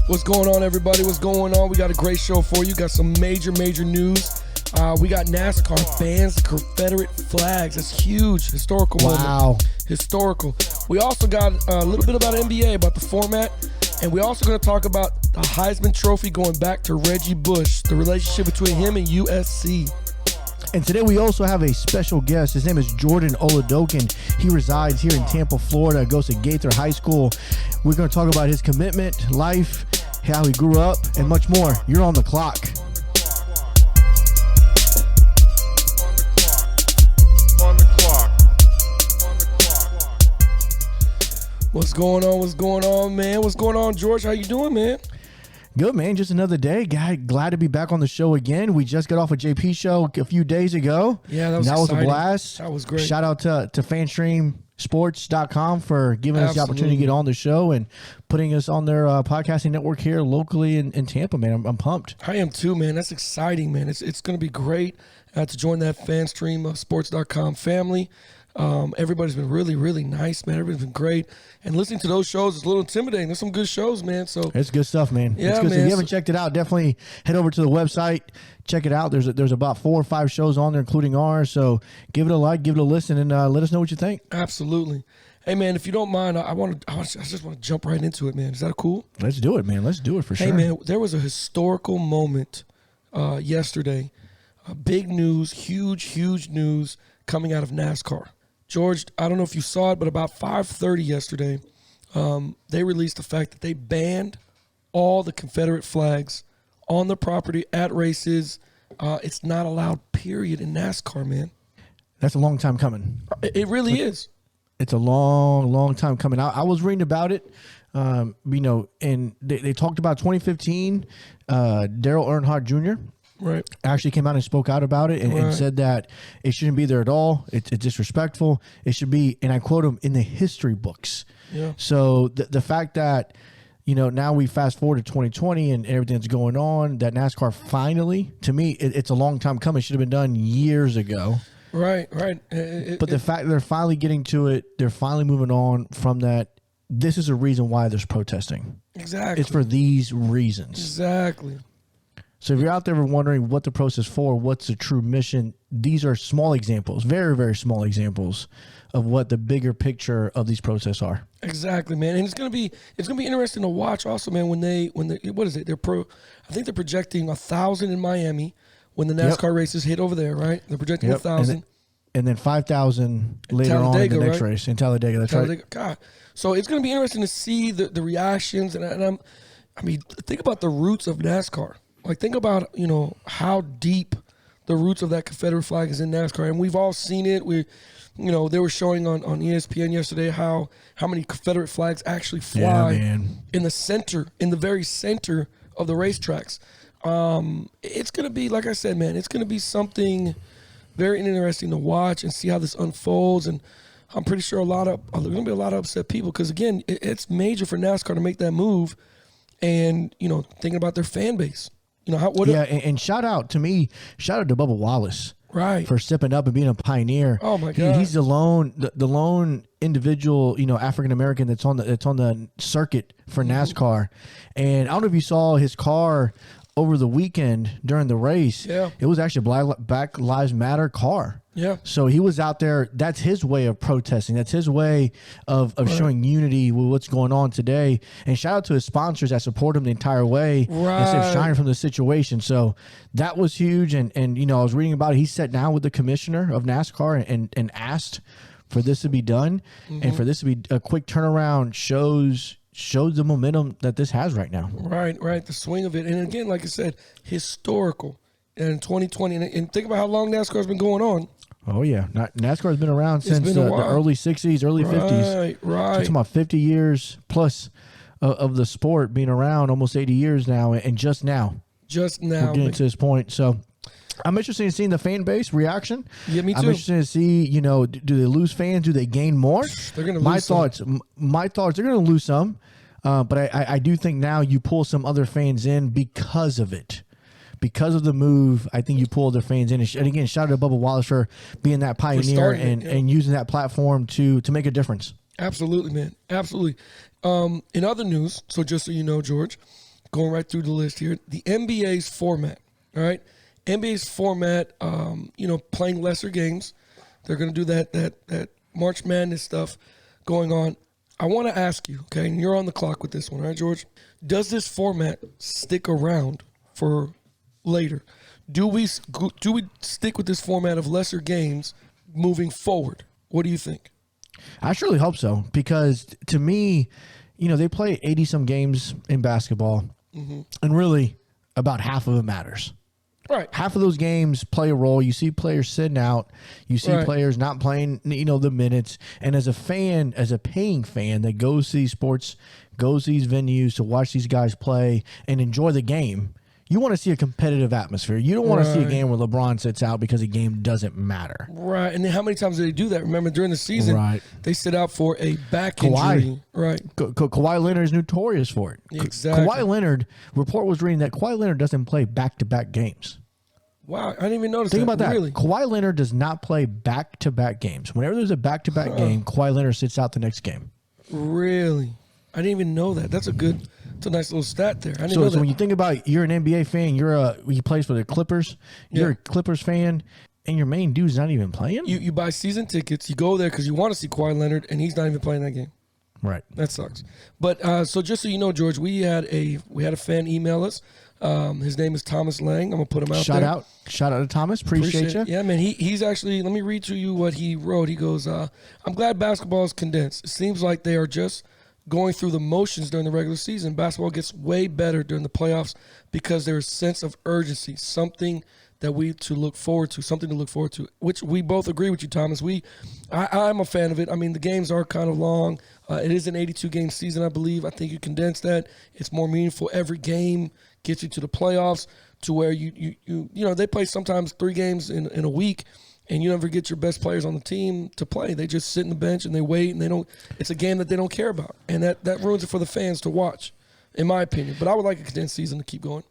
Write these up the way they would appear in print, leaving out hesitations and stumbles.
What's going on, everybody? What's going on? We got a great show for you. Got some major news. We got NASCAR bans the Confederate flags. That's huge. Historical moment. Historical. We also got a little bit about NBA, about the format. And we're also going to talk about the Heisman Trophy going back to Reggie Bush, the relationship between him and USC. And today we also have a special guest. His name is Jordan OLADOKUN. He resides here in Tampa, Florida, goes to Gaither High School. We're going to talk about his commitment, life, how he grew up, and much more. You're on the clock. What's going on? What's going on, man? What's going on, George? How you doing, man? Good, man. Just another day. Glad to be back on the show again. We just got off a JP show a few days ago. Yeah, that was exciting. A blast. That was great. Shout out to fanstreamsports.com for giving us the opportunity to get on the show and putting us on their podcasting network here locally in Tampa, man. I'm pumped. I am too, man. That's exciting, man. It's going to be great to join that fanstreamsports.com family. Everybody's been really nice, man. Everybody's been great. And listening to those shows is a little intimidating. There's some good shows, man. So it's good stuff, man. Yeah, it's good man. If you haven't checked it out, definitely head over to the website. Check it out. There's about 4 or 5 shows on there, including ours. So give it a like, give it a listen, and let us know what you think. Absolutely. Hey, man, if you don't mind, I just want to jump right into it, man. Is that cool? Let's do it, man. Let's do it for sure. Hey, man, there was a historical moment yesterday. Big news, huge news coming out of NASCAR. George, I don't know if you saw it, but about 5:30 yesterday, they released the fact that they banned all the Confederate flags on the property at races. It's not allowed, period, in NASCAR, man. That's a long time coming. It really is. It's a long time coming. I was reading about it, and they talked about 2015, Dale Earnhardt Jr., Right. actually came out and spoke out about it and said that it shouldn't be there at all. It's disrespectful. It should be, and I quote him, in the history books. Yeah. So the fact that, now we fast forward to 2020 and everything that's going on, that NASCAR finally, to me, it's a long time coming. It should have been done years ago. Right. But the fact that they're finally getting to it, they're finally moving on from that. This is a reason why there's protesting. Exactly. It's for these reasons. Exactly. So if you're out there wondering what the process is for, what's the true mission, these are small examples, very small examples of what the bigger picture of these protests are. Exactly, man. And it's gonna be interesting to watch also, man, when they what is it? I think they're projecting 1,000 in Miami when the NASCAR races hit over there, right? They're projecting 1,000. And then 5,000 later on in the next race in Talladega. That's right. God. So it's gonna be interesting to see the reactions and think about the roots of NASCAR. Like, think about, how deep the roots of that Confederate flag is in NASCAR. And we've all seen it. They were showing on ESPN yesterday how many Confederate flags actually fly in the very center of the racetracks. It's going to be, like I said, man, it's going to be something very interesting to watch and see how this unfolds. And I'm pretty sure there's going to be a lot of upset people because, again, it's major for NASCAR to make that move and, thinking about their fan base. And shout out to Bubba Wallace, right, for stepping up and being a pioneer. Oh my God, he's the lone individual, African American that's on the circuit for NASCAR. And I don't know if you saw his car over the weekend during the race. Yeah, it was actually a Black Lives Matter car. Yeah. So he was out there. That's his way of protesting. That's his way of showing unity with what's going on today. And shout out to his sponsors that support him the entire way instead of shying from the situation. So that was huge. And I was reading about it. He sat down with the commissioner of NASCAR and asked for this to be done. Mm-hmm. And for this to be a quick turnaround shows the momentum that this has right now. Right. The swing of it. And again, like I said, historical. And in 2020, and think about how long NASCAR's been going on. Oh, yeah. NASCAR has been around since the early 60s, early 50s. Right. Talking about 50 years plus of the sport being around, almost 80 years now, and just now. We're getting to this point. So I'm interested in seeing the fan base reaction. Yeah, me too. I'm interested to see, do they lose fans? Do they gain more? They're going to lose My thoughts, they're going to lose some. But I do think now you pull some other fans in because of it. Because of the move, I think you pull other fans in. And again, shout out to Bubba Wallace for being that pioneer and using that platform to make a difference. Absolutely, man. Absolutely. In other news, so just so you know, George, going right through the list here. The NBA's format, all right? NBA's format, playing lesser games. They're going to do that March Madness stuff going on. I want to ask you, okay, and you're on the clock with this one, right, George? Does this format stick around for later? Do we stick with this format of lesser games moving forward? What do you think? I surely hope so, because to me, they play 80-some games in basketball, and really about half of it matters. Right. Half of those games play a role. You see players sitting out. You see players not playing, the minutes. And as a fan, as a paying fan that goes to these sports, goes to these venues to watch these guys play and enjoy the game, you want to see a competitive atmosphere. You don't want to see a game where LeBron sits out because the game doesn't matter. Right. And then how many times do they do that? Remember, during the season, they sit out for a back injury. Right. Kawhi Leonard is notorious for it. Exactly. Kawhi Leonard, report was reading that Kawhi Leonard doesn't play back-to-back games. Wow, I didn't even notice Think that. about that. Really? Kawhi Leonard does not play back-to-back games. Whenever there's a back-to-back game, Kawhi Leonard sits out the next game. Really? I didn't even know that. That's a nice little stat there. I didn't know that. So when you think about you're an NBA fan, he plays for the Clippers, you're a Clippers fan, and your main dude's not even playing? You buy season tickets, you go there because you want to see Kawhi Leonard, and he's not even playing that game. Right. That sucks. But so just so you know, George, we had a fan email us. His name is Thomas Lang. I'm gonna put him out there. Shout out to Thomas. Appreciate you. Yeah, man. He's actually. Let me read to you what he wrote. He goes, "I'm glad basketball is condensed. It seems like they are just going through the motions during the regular season. Basketball gets way better during the playoffs because there's a sense of urgency, something to look forward to, which we both agree with you, Thomas. I'm a fan of it. I mean, the games are kind of long. It is an 82-game season, I believe. I think you condense that. It's more meaningful. Every game gets you to the playoffs to where they play sometimes 3 games in a week, and you never get your best players on the team to play. They just sit in the bench and they wait, and it's a game that they don't care about. And that ruins it for the fans to watch, in my opinion. But I would like a condensed season to keep going.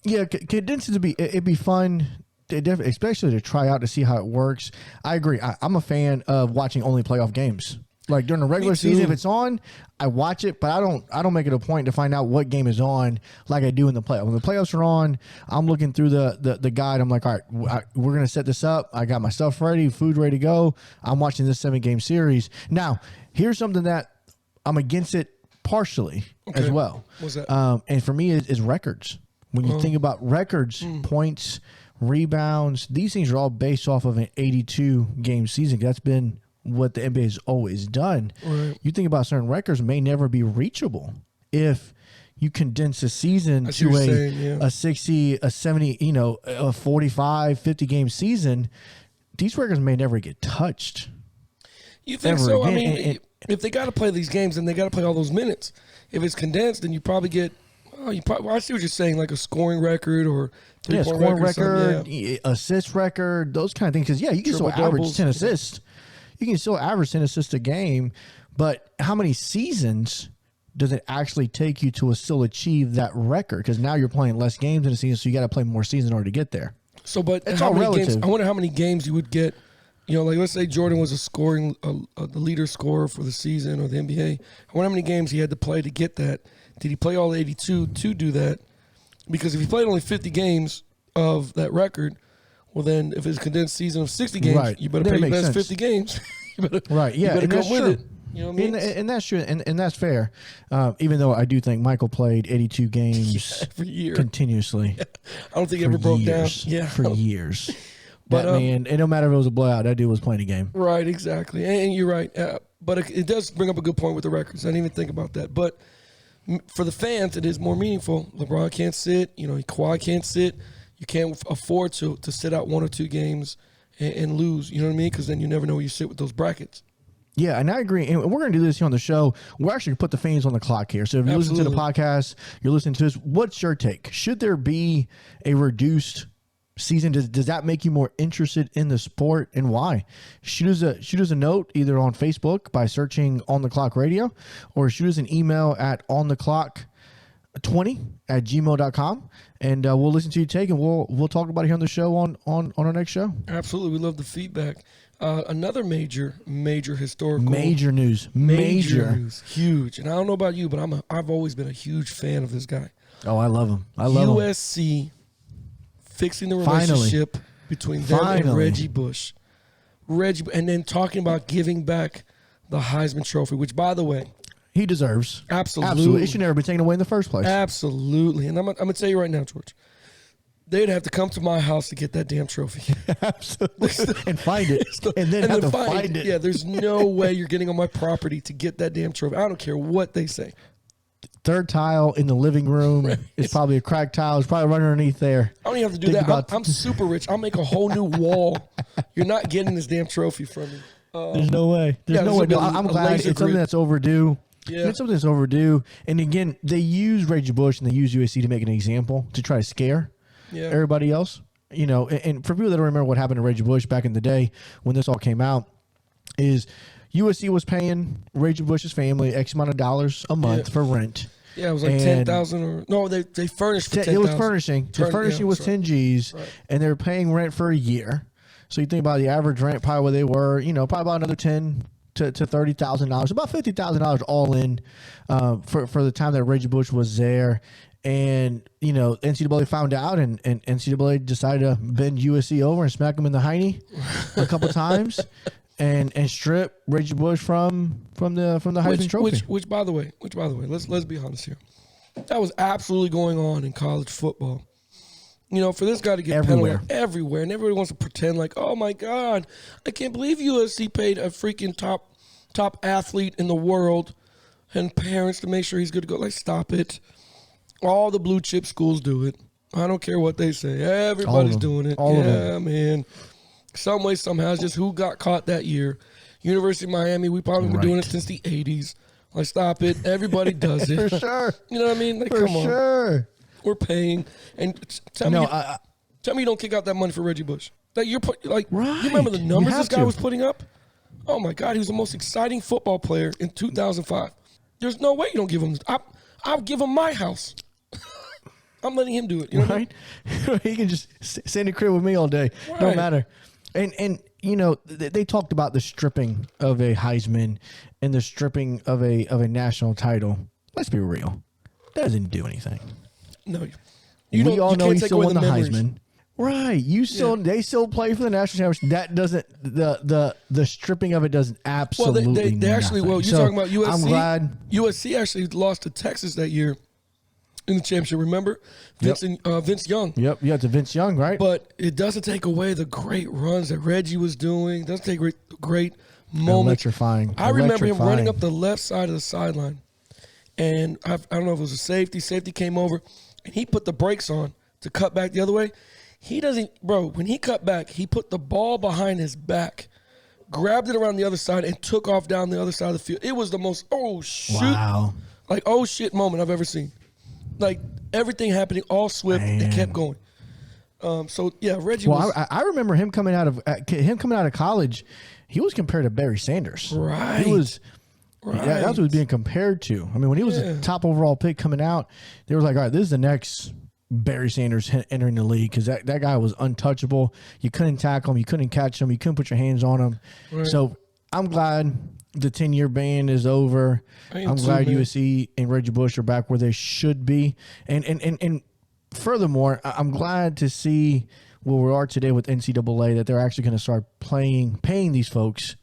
Yeah, condensed it'd be fun, especially to try out to see how it works. I agree. I'm a fan of watching only playoff games. Like during the regular season, if it's on, I watch it, but I don't make it a point to find out what game is on like I do in the playoffs. When the playoffs are on, I'm looking through the guide. I'm like, all right, we're gonna set this up. I got my stuff ready, food ready to go. I'm watching this 7-game series. Now, here's something that I'm against it partially as well. What's that? And for me, is records. When you think about records, points, rebounds, these things are all based off of an 82-game season. That's been what the NBA has always done. Right. You think about certain records may never be reachable if you condense a season to a 60, a 70, a 45, 50-game season. These records may never get touched. You think so? Again. I mean, if they got to play these games, then they got to play all those minutes. If it's condensed, then you probably get. I see what you're saying, like a scoring record or scoring record, assist record, those kind of things. Because you can still average 10 assists. You can still average 10 assists a game, but how many seasons does it actually take you to still achieve that record? Because now you're playing less games in a season, so you got to play more seasons in order to get there. So, but it's all relative. Games, I wonder how many games you would get. Like let's say Jordan was the leader scorer for the season or the NBA. I wonder how many games he had to play to get that. Did he play all 82 to do that? Because if he played only 50 games of that record, well, then if it's a condensed season of 60 games, you better play your best 50 games. You better come with it. You know what I mean? And that's true, and that's fair. Even though I do think Michael played 82 games every year continuously. I don't think he ever broke down. For years. But that man, and no matter if it was a blowout, that dude was playing a game. Right, exactly. And you're right. But it does bring up a good point with the records. I didn't even think about that. But for the fans, it is more meaningful. LeBron can't sit. Kawhi can't sit. You can't afford to sit out 1 or 2 games and lose. You know what I mean? Because then you never know where you sit with those brackets. Yeah, and I agree. And we're going to do this here on the show. We're actually going to put the fans on the clock here. So if you listen to the podcast, you're listening to this, what's your take? Should there be a reduced season? Does that make you more interested in the sport, and why? Shoot us a note either on Facebook by searching On the Clock Radio, or shoot us an email at ontheclock20@gmail.com, and we'll listen to your take, and we'll talk about it here on the show on our next show. Absolutely, we love the feedback. Another major historical. Major news. Huge. And I don't know about you, but I've always been a huge fan of this guy. Oh, I love him. I love USC fixing the relationship between them and Reggie Bush. And then talking about giving back the Heisman Trophy, which, by the way, he deserves. Absolutely. It should never be taken away in the first place. Absolutely. And I'm going to tell you right now, George, they'd have to come to my house to get that damn trophy. Absolutely. And find it. And then have to find it. Yeah, there's no way you're getting on my property to get that damn trophy. I don't care what they say. Third tile in the living room is probably a cracked tile. It's probably right underneath there. I don't even have to do that. I'm super rich. I'll make a whole new wall. You're not getting this damn trophy from me. There's no way. There's no way. No, I'm glad it's something that's overdue. Yeah. It's something that's overdue. And again, they use Reggie Bush and they use USC to make an example to try to scare everybody else. You know, and for people that don't remember what happened to Reggie Bush back in the day when this all came out, is USC was paying Reggie Bush's family X amount of dollars a month for rent. Yeah, it was like 10,000 or no, they furnished for 10,000. It was furnishing. The furnishing was 10 G's, and they were paying rent for a year. So you think about the average rent, probably where they were, you know, probably about another $10,000 to $30,000, about $50,000 all in for the time that Reggie Bush was there. And, you know, NCAA found out, and NCAA decided to bend USC over and smack them in the hiney a couple times. And strip Reggie Bush from the Heisman Trophy. Which by the way, let's be honest here. That was absolutely going on in college football. You know, for this guy to get penalized everywhere, and everybody wants to pretend like, oh my God, I can't believe USC paid a freaking top athlete in the world and parents to make sure he's good to go. Like, stop it. All the blue chip schools do it. I don't care what they say. Everybody's doing it. All of them. Man. Some way, somehow, it's just who got caught that year. University of Miami, we probably been doing it since the 80s. Like, stop it. Everybody does it. For sure. You know what I mean? Like, For come on. sure. We're paying. And tell me you don't kick out that money for Reggie Bush. Like, you remember the numbers this guy was putting up? Oh, my God. He was the most exciting football player in 2005. There's no way you don't give him – I'll give him my house. I'm letting him do it. You know what I mean? He can just sit in the crib with me all day. Right. Don't matter. And you know, they talked about the stripping of a Heisman and the stripping of a national title. Let's be real. That doesn't do anything. No. We all know he still won the Heisman. Right. They still play for the national championship. That doesn't the stripping of it doesn't absolutely they actually you're talking about USC. I'm glad USC actually lost to Texas that year in the championship, remember? Vince Young. Yep, yeah, it's Vince Young, right? But it doesn't take away the great runs that Reggie was doing. It doesn't take great moments. Electrifying. I remember him running up the left side of the sideline. And I don't know if it was a safety. Safety came over, and he put the brakes on to cut back the other way. When he cut back, he put the ball behind his back, grabbed it around the other side, and took off down the other side of the field. It was the most, moment I've ever seen. Like, everything happening all swift and kept going. Reggie was. I remember him coming out of college. He was compared to Barry Sanders. Right. He was. Right. Yeah, that's what he was being compared to. I mean, when he was a top overall pick coming out, they were like, all right, this is the next Barry Sanders entering the league, because that guy was untouchable. You couldn't tackle him. You couldn't catch him. You couldn't put your hands on him. Right. So I'm glad the 10-year ban is over. I'm glad USC and Reggie Bush are back where they should be. And furthermore, I'm glad to see where we are today with NCAA, that they're actually going to start paying these folks,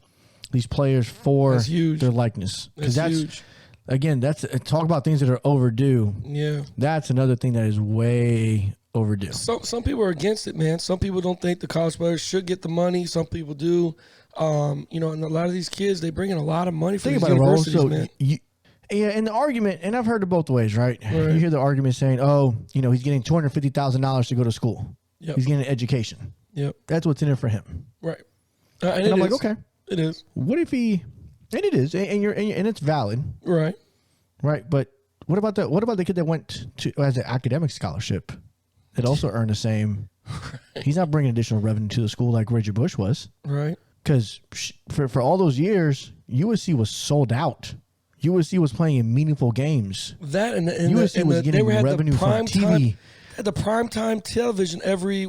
these players, for their likeness. Because that's huge. Again, talk about things that are overdue. Yeah. That's another thing that is way overdue. So some people are against it, man. Some people don't think the college players should get the money. Some people do. And a lot of these kids, they bring in a lot of money for these universities, man. And the argument, and I've heard it both ways, right? You hear the argument saying, he's getting $250,000 to go to school. Yep. He's getting an education. Yep. That's what's in it for him. Right. And I'm like, okay. It is. What if he, and it is, and it's valid. Right. Right. But what about the kid that went to as an academic scholarship that also earned the same? Right. He's not bringing additional revenue to the school like Reggie Bush was. Right. Because for all those years, USC was sold out. USC was playing in meaningful games. USC was getting revenue from TV. At the primetime television every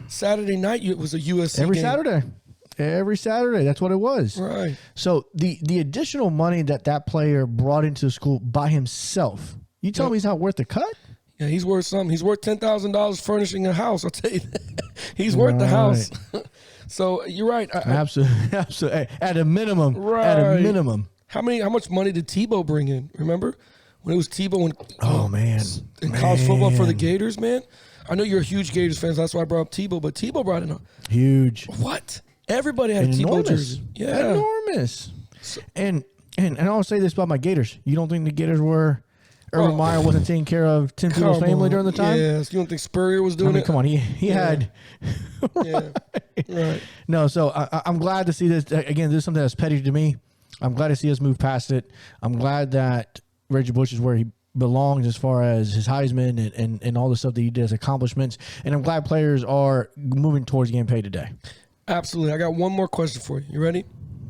Saturday night, it was a USC every game. Saturday. Every Saturday. That's what it was. Right. So the additional money that player brought into the school by himself, you tell me he's not worth the cut? Yeah, he's worth something. He's worth $10,000 furnishing a house. I'll tell you that. He's worth the house. So you're right. Absolutely. Absolutely. At a minimum. Right. At a minimum. How much money did Tebow bring in? Remember when it was Tebow in college football for the Gators, man? I know you're a huge Gators fan, so that's why I brought up Tebow. But Tebow brought in a huge. What? Everybody had a Tebow jersey. Yeah, enormous. And I'll say this about my Gators. You don't think the Gators were? Urban Meyer wasn't taking care of Tim Tebow's family during the time? Yes. You don't think Spurrier was doing it? Come on. He had. Yeah. Right. No, so I'm glad to see this. Again, this is something that's petty to me. I'm glad to see us move past it. I'm glad that Reggie Bush is where he belongs as far as his Heisman and all the stuff that he did as accomplishments. And I'm glad players are moving towards getting paid today. Absolutely. I got one more question for you. You ready?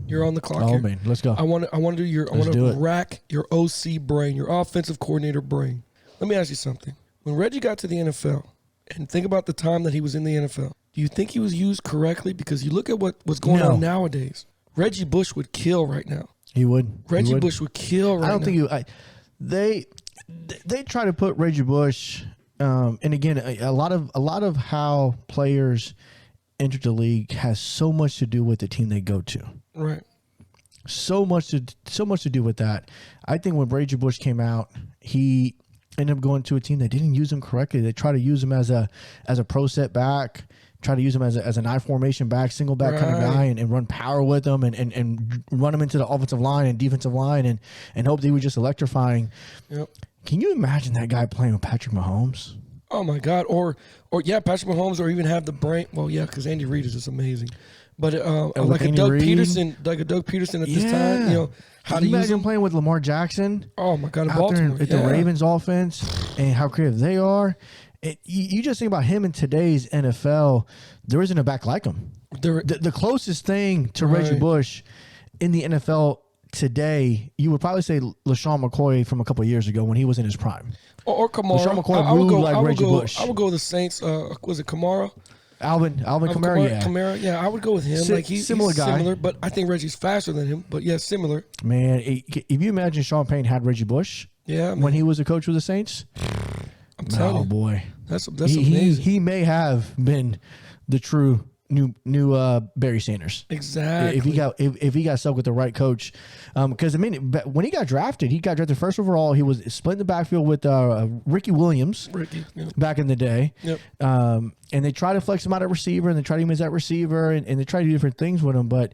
You're on the clock here. Oh, man. Let's go. I want to rack your OC brain, your offensive coordinator brain. Let me ask you something. When Reggie got to the NFL, and think about the time that he was in the NFL, do you think he was used correctly? Because you look at what's going on nowadays. Reggie Bush would kill right now. He would. Reggie Bush would kill right now. I don't think they try to put Reggie Bush, and again, a lot of how players enter the league has so much to do with the team they go to. Right. So much to do with that. I think when Reggie Bush came out, he ended up going to a team that didn't use him correctly. They tried to use him as a pro set back, try to use him as an I formation back, single back kind of guy, and run power with him and run him into the offensive line and defensive line and hope that he was just electrifying. Yep. Can you imagine that guy playing with Patrick Mahomes? Oh my God! Or Patrick Mahomes, or even have the brain. Well, yeah, because Andy Reid is just amazing. But like a Doug Peterson at this time, how do you imagine playing with Lamar Jackson? Oh my God, out there at the Ravens offense and how creative they are. You just think about him in today's NFL. There isn't a back like him. The closest thing to Reggie Bush in the NFL today, you would probably say LaShawn McCoy from a couple of years ago when he was in his prime. Or Kamara. LaShawn McCoy moved like Reggie Bush. I would go with the Saints. Was it Kamara? Alvin Kamara, Kamara, yeah, I would go with him. He's similar guy. Similar, but I think Reggie's faster than him. But yeah, similar. Man, if you imagine Sean Payne had Reggie Bush, when he was a coach with the Saints, I'm telling you, oh boy, that's amazing. He may have been the true new Barry Sanders. Exactly. If he got stuck with the right coach, because when he got drafted first overall. He was split in the backfield with Ricky Williams. Back in the day. Yep. And they try to flex him out at receiver, and they try to use that receiver, and they try to do different things with him, but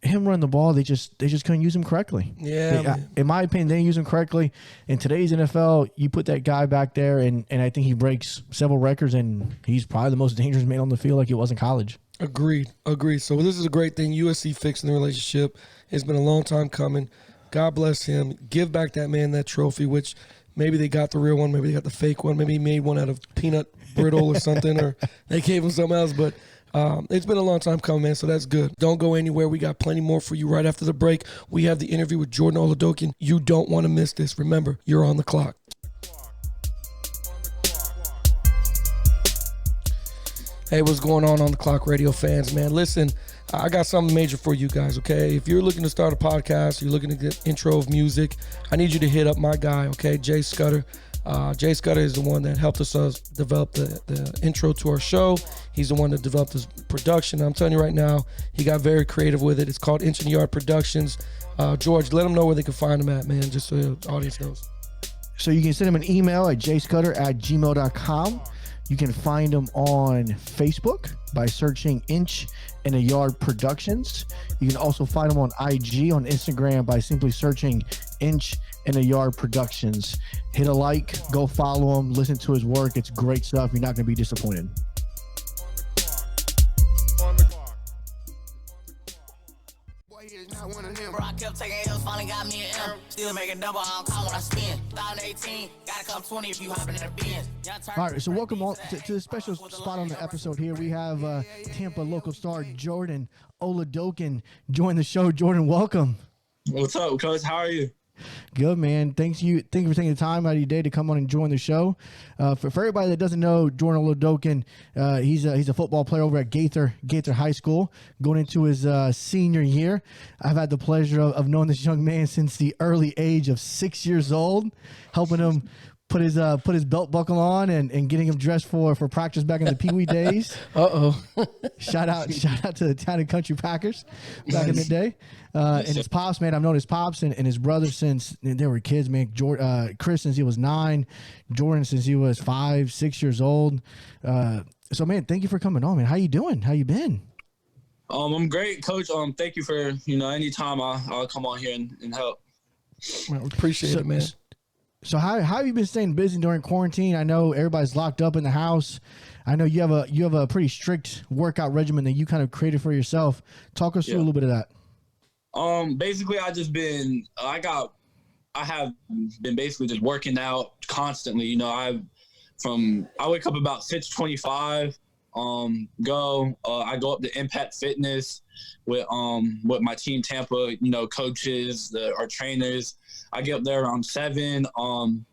him running the ball, they just couldn't use him correctly. Yeah. In my opinion, they didn't use him correctly. In today's NFL, you put that guy back there, and I think he breaks several records, and he's probably the most dangerous man on the field like he was in college. Agreed. So this is a great thing. USC fixing the relationship. It's been a long time coming. God bless him. Give back that man that trophy, which maybe they got the real one, maybe they got the fake one, maybe he made one out of peanut brittle or something, or they gave him something else. But it's been a long time coming, man, so that's good. Don't go anywhere. We got plenty more for you right after the break. We have the interview with Jordan OLADOKUN. You don't want to miss this. Remember, you're on the clock. Hey, what's going on the clock, radio fans, man? Listen, I got something major for you guys, okay? If you're looking to start a podcast, you're looking to get intro of music, I need you to hit up my guy, okay, Jay Scudder. Jay Scudder is the one that helped us develop the intro to our show. He's the one that developed this production. I'm telling you right now, he got very creative with it. It's called Inch and Yard Productions. George, let them know where they can find him at, man, just so the audience knows. So you can send him an email at jscudder@gmail.com. You can find him on Facebook by searching Inch and a Yard Productions. You can also find him on IG, on Instagram, by simply searching Inch and a Yard Productions. Hit a like, go follow him, listen to his work. It's great stuff. You're not going to be disappointed. Bro, I kept taking L's, finally got me an M. Still making double, I don't call when I spin. 2018, gotta come 20 if you hopping in the Benz. All right, so welcome on to the special spot on the episode here. We have Tampa local star Jordan OLADOKUN join the show. Jordan, welcome. What's up, Coach? How are you? Good, man. Thank you for taking the time out of your day to come on and join the show. For everybody that doesn't know Jordan OLADOKUN, he's a football player over at Gaither High School, going into his senior year. I've had the pleasure of knowing this young man since the early age of 6 years old, helping him put his belt buckle on and getting him dressed for practice back in the Pee Wee days. Shout out to the Town and Country Packers back in the day. And his pops, man, I've known his pops and his brother since they were kids, man. Chris since he was 9, Jordan since he was 5, 6 years old. So, man, thank you for coming on, man. How you doing? How you been? I'm great, Coach. Thank you for anytime I'll come on here and help. Man, we appreciate it, man. So how have you been staying busy during quarantine? I know everybody's locked up in the house. I know you have a pretty strict workout regimen that you kind of created for yourself. Talk us through a little bit of that. Basically, I have been basically just working out constantly. I wake up about 6:25. I go up to Impact Fitness with my team TAMPA, coaches, our trainers. I get up there around 7,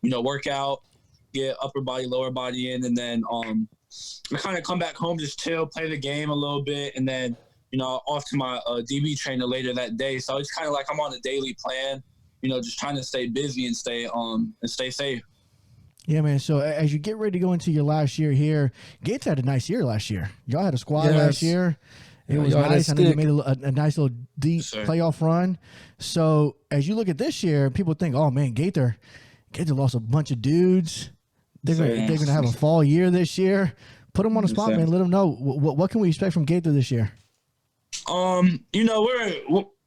work out, get upper body, lower body in, and then I kind of come back home, just chill, play the game a little bit, and then off to my DB trainer later that day. So it's kind of like I'm on a daily plan, just trying to stay busy and stay safe. Yeah, man. So as you get ready to go into your last year here, Gates had a nice year last year. Y'all had a squad last year. It was nice. I know you made a nice little deep playoff run. So as you look at this year, people think, oh, man, Gaither lost a bunch of dudes. They're gonna have a fall year this year. Put them on the spot, man. Let them know what can we expect from Gaither this year.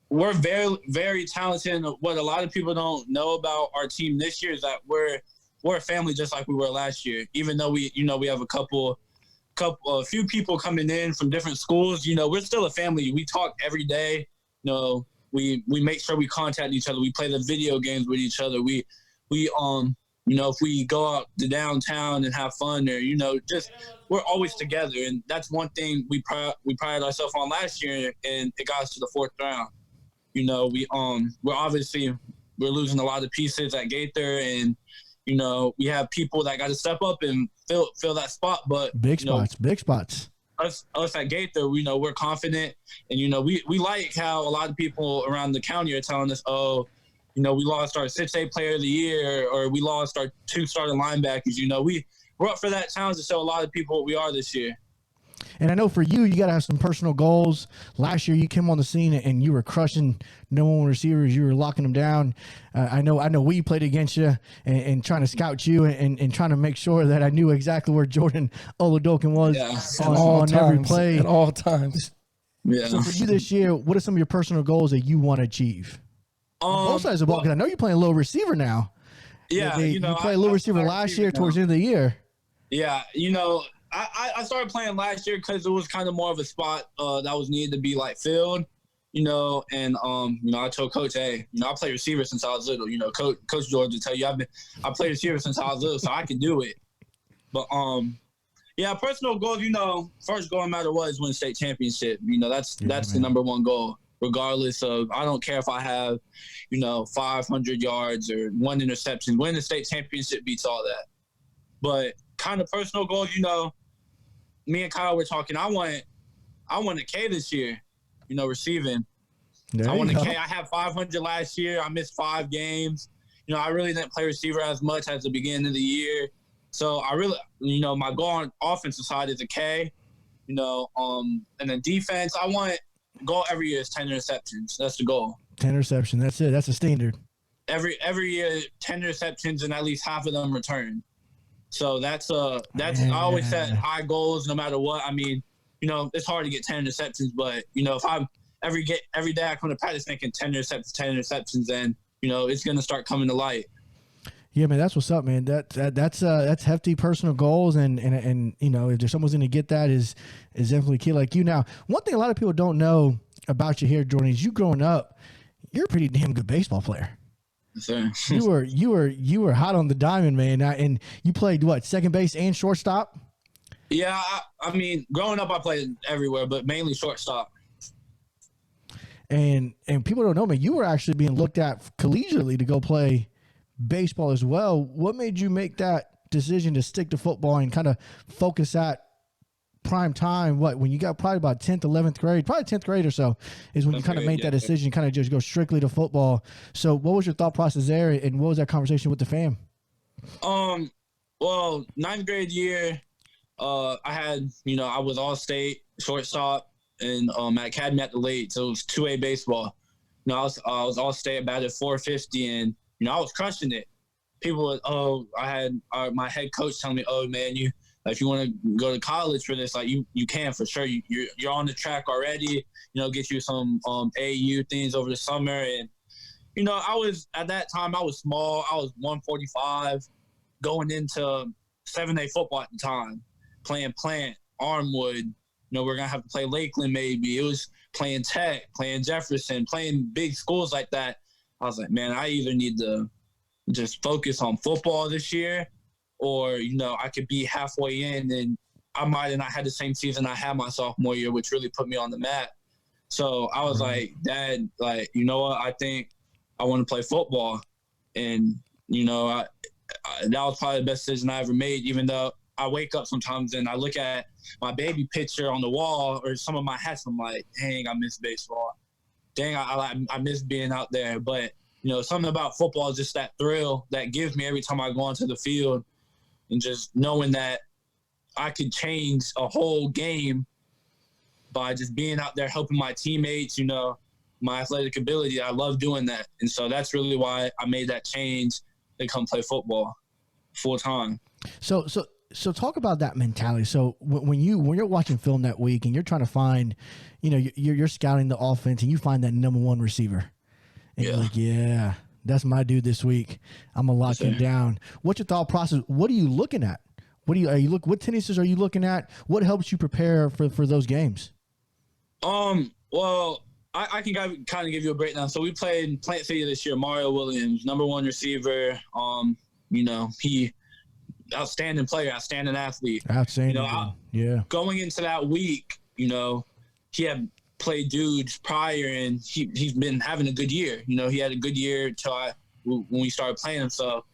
We're very, very talented. And what a lot of people don't know about our team this year is that we're a family just like we were last year. Even though we have a few people coming in from different schools, we're still a family. We talk every day. We make sure we contact each other. We play the video games with each other. We if we go out to downtown and have fun, or just we're always together. And that's one thing we pride ourselves on last year, and it got us to the 4th round. We're losing a lot of pieces at Gaither, and we have people that got to step up and fill that spot. But big spots. Us at Gaither, we're confident, and we like how a lot of people around the county are telling us, we lost our 6A player of the year, or we lost our 2 starting linebackers. We're up for that challenge to show a lot of people what we are this year. And I know for you got to have some personal goals. Last year you came on the scene and you were crushing #1 receivers. You were locking them down. I know we played against you and trying to scout you and trying to make sure that I knew exactly where Jordan OLADOKUN was on every play. At all times. Yeah. So for you this year, what are some of your personal goals that you want to achieve? On both sides of the ball, because I know you're playing a little receiver now. Yeah. You played a little receiver last year towards the end of the year. Yeah. I started playing last year because it was kind of more of a spot that was needed to be like filled, and I told Coach, hey, I play receiver since I was little. Coach George will tell you I played receiver since I was little, so I can do it. But personal goals, first goal no matter what is win state championship. That's the #1 goal, regardless of, I don't care if I have 500 yards or 1 interception. Winning the state championship beats all that. But kind of personal goals, me and Kyle were talking. I want a K this year, receiving. I want a K. I had 500 last year. I missed 5 games. I really didn't play receiver as much as the beginning of the year. So I really, my goal on offensive side is a K. And then defense, I want goal every year is 10 interceptions. That's the goal. 10 interceptions. That's it. That's a standard. Every year, 10 interceptions and at least half of them return. So that's I always set high goals no matter what. I mean, it's hard to get 10 interceptions, but if I'm every day I come to practice thinking 10 interceptions, then it's gonna start coming to light. Yeah, man, that's what's up, man. That's hefty personal goals, and if there's someone's gonna get that is definitely key like you. Now, one thing a lot of people don't know about you here, Jordan, is you growing up, you're a pretty damn good baseball player. You were hot on the diamond, man. And you played what, second base and shortstop? Yeah, I mean, growing up I played everywhere, but mainly shortstop. And people don't know, man, you were actually being looked at collegiately to go play baseball as well. What made you make that decision to stick to football and kind of focus at prime time? When you got probably about 10th, 11th grade, probably 10th grade or so is when you kind of made that decision, kind of just go strictly to football. So what was your thought process there, and what was that conversation with the fam? Well, 9th grade year, I had, I was all state shortstop and at academy at the late, so it was 2A baseball. I was all state, batted 450, and I was crushing it. People would, I had my head coach telling me, "Oh man, if you want to go to college for this, like you can for sure. You're on the track already. Get you some AU things over the summer." And I was at that time, I was small. I was 145, going into 7A football at the time, playing Plant, Armwood. We're gonna have to play Lakeland maybe. It was playing Tech, playing Jefferson, playing big schools like that. I was like, man, I either need to just focus on football this year, or I could be halfway in and I might have not had the same season I had my sophomore year, which really put me on the map. So I was like, Dad, like, you know what? I think I want to play football. And, that was probably the best decision I ever made, even though I wake up sometimes and I look at my baby picture on the wall or some of my hats. I'm like, dang, I miss baseball. Dang, I miss being out there. But, something about football is just that thrill that gives me every time I go onto the field, and just knowing that I could change a whole game by just being out there helping my teammates, my athletic ability. I love doing that. And so that's really why I made that change to come play football full time. So talk about that mentality. So when you're watching film that week and you're trying to find, you're scouting the offense and you find that number one receiver, and you're like, yeah, that's my dude this week. I'm gonna lock him down. What's your thought process? What are you looking at? What tendencies are you looking at? What helps you prepare for those games? Well, I can kind of give you a breakdown. So we played Plant City this year. Mario Williams, number one receiver. He outstanding player, outstanding athlete. Outstanding. Going into that week, he had played dudes prior, and he's been having a good year. He had a good year when we started playing him. So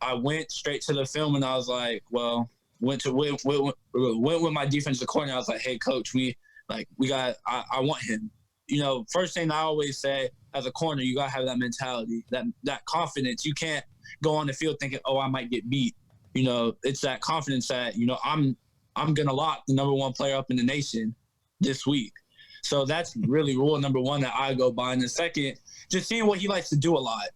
I went straight to the film, and I was like, well, went with my defensive coordinator. I was like, hey, coach, I want him. First thing I always say as a corner, you gotta have that mentality, that confidence. You can't go on the field thinking, oh, I might get beat. It's that confidence that, I'm gonna lock the number one player up in the nation this week. So that's really rule number one that I go by. And the second, just seeing what he likes to do a lot.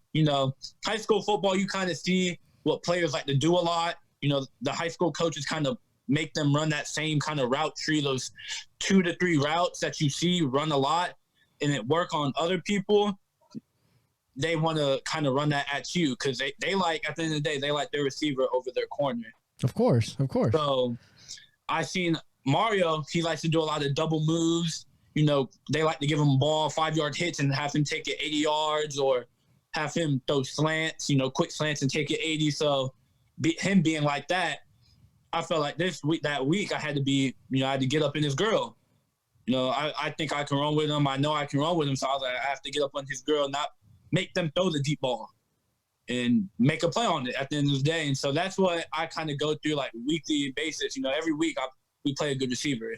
High school football, you kind of see what players like to do a lot. The high school coaches kind of make them run that same kind of route tree, those 2 to 3 routes that you see run a lot, and it work on other people. They want to kind of run that at you because they like, at the end of the day, they like their receiver over their corner. Of course. So I seen Mario, he likes to do a lot of double moves. They like to give him a ball, 5-yard hits, and have him take it 80 yards, or have him throw slants, quick slants and take it 80. So him being like that, I felt like that week I had to be, I had to get up in his girl. I think I can run with him. I know I can run with him. So I was like, I have to get up on his girl, not make them throw the deep ball and make a play on it at the end of the day. And so that's what I kind of go through, like, weekly basis. Every week we play a good receiver.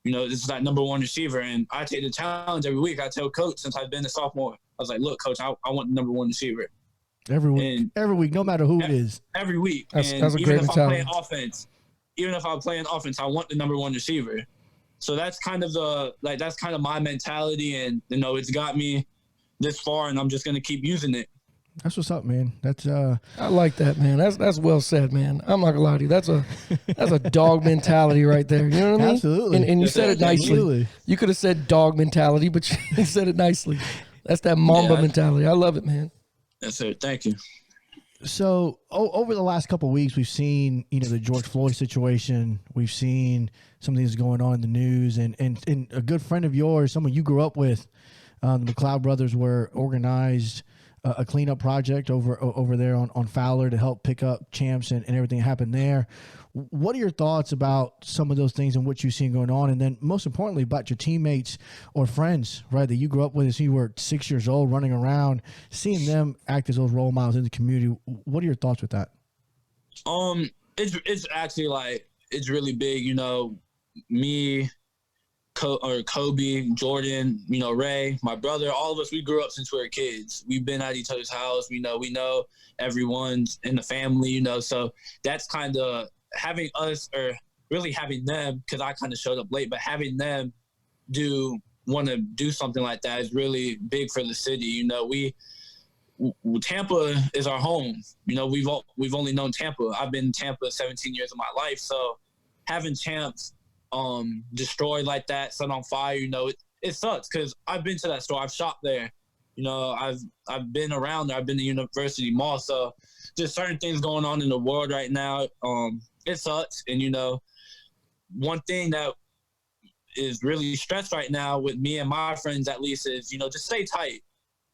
This is that number one receiver. And I take the challenge every week. I tell coach, since I've been a sophomore, I was like, look, coach, I want the number one receiver. Every week, no matter who it is. Every week. That's a great mentality. Even if I'm playing offense, I want the number one receiver. So that's kind of my mentality. And, it's got me this far, and I'm just going to keep using it. That's what's up, man. That's I like that, man. That's well said, man. I'm not gonna lie to you. That's a dog mentality right there. You know what I mean? Absolutely. And you said it nicely. Absolutely. You could have said dog mentality, but you said it nicely. That's that Mamba mentality. I love it, man. That's it. Thank you. So over the last couple of weeks, we've seen, the George Floyd situation. We've seen some things going on in the news, and a good friend of yours, someone you grew up with, the McLeod brothers were organized a cleanup project over there on Fowler to help pick up champs and everything that happened there. What are your thoughts about some of those things and what you've seen going on? And then most importantly, about your teammates or friends, right, that you grew up with as you were 6 years old, running around, seeing them act as those role models in the community. What are your thoughts with that? It's actually like, it's really big, you know, me, Kobe, Jordan, you know, Ray, my brother, all of us, we grew up since we were kids. We've been at each other's house. We know everyone's in the family, you know, so that's kind of having us, or really having them, because I kind of showed up late, but having them want to do something like that is really big for the city. You know, Tampa is our home. You know, we've only known Tampa. I've been in Tampa 17 years of my life. So having champs destroyed like that, set on fire, you know, it sucks, because I've been to that store. I've shopped there. You know, I've been around there. I've been to University Mall. So just certain things going on in the world right now. It sucks. And, you know, one thing that is really stressed right now with me and my friends, at least, is, you know, just stay tight.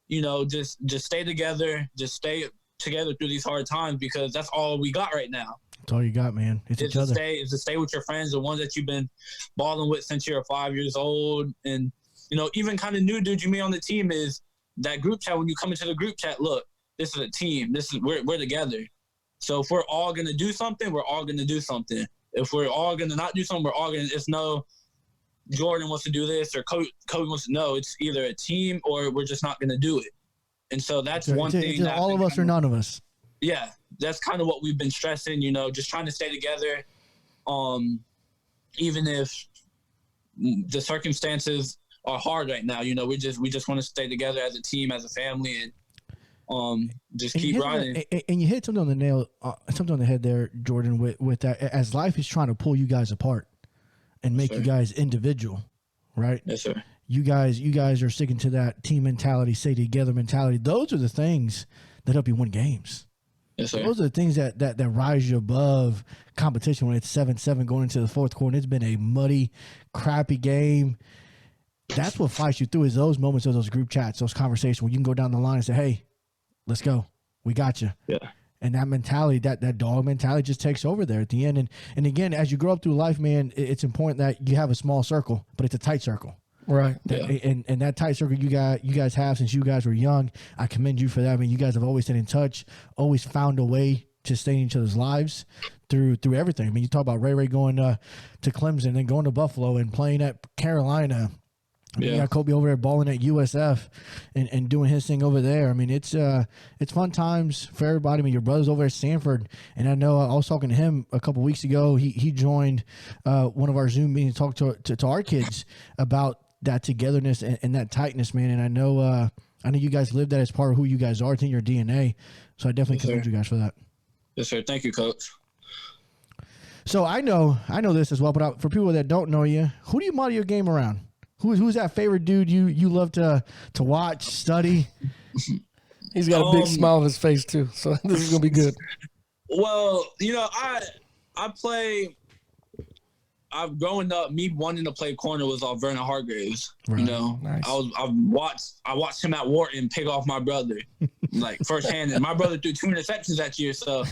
You know, just stay together. Just stay together through these hard times, because that's all we got right now. That's all you got, man. It's each other. Is to stay with your friends, the ones that you've been balling with since you're 5 years old. And, you know, even kind of new dudes you meet on the team, is that group chat. When you come into the group chat, look, this is a team. We're together. So if we're all going to do something, we're all going to do something. If we're all going to not do something, we're all going to, it's no Jordan wants to do this or Kobe wants to, no, it's either a team or we're just not going to do it. And so that's one thing. That all of us or none of us. Yeah, that's kind of what we've been stressing, you know, just trying to stay together. Even if the circumstances are hard right now, you know, we just want to stay together as a team, as a family, and just keep riding. And you hit something on the nail, something on the head there, Jordan, with that, as life is trying to pull you guys apart and make you guys individual, right? Yes, sir. You guys are sticking to that team mentality, stay together mentality. Those are the things that help you win games. Yes, sir. Those are the things that rise you above competition when it's 7-7 going into the fourth quarter. It's been a muddy, crappy game. That's what fights you through, is those moments of those group chats, those conversations where you can go down the line and say, hey, let's go. We got you. Yeah. And that mentality, that dog mentality just takes over there at the end. And again, as you grow up through life, man, it's important that you have a small circle, but it's a tight circle. Right. Yeah. And that tight circle you guys have since you guys were young, I commend you for that. I mean, you guys have always stayed in touch, always found a way to stay in each other's lives through everything. I mean, you talk about Ray going to Clemson, then going to Buffalo and playing at Carolina. Yeah. You got Kobe over there balling at USF and doing his thing over there. I mean, it's fun times for everybody. I mean, your brother's over at Stanford, and I know I was talking to him a couple weeks ago. He joined one of our Zoom meetings, talked to our kids about that togetherness and that tightness, man. And I know you guys live that as part of who you guys are. It's in your DNA. So I definitely commend you guys for that. Yes, sir. Thank you, Coach. So I know this as well, but for people that don't know you, who do you model your game around? Who's that favorite dude you love to watch, study? He's got a big smile on his face too, so this is gonna be good. Well, you know, I've growing up, me wanting to play corner was all Vernon Hargraves. Right. You know, nice. I watched him at Wharton pick off my brother, like firsthand. And my brother threw 2 interceptions that year. So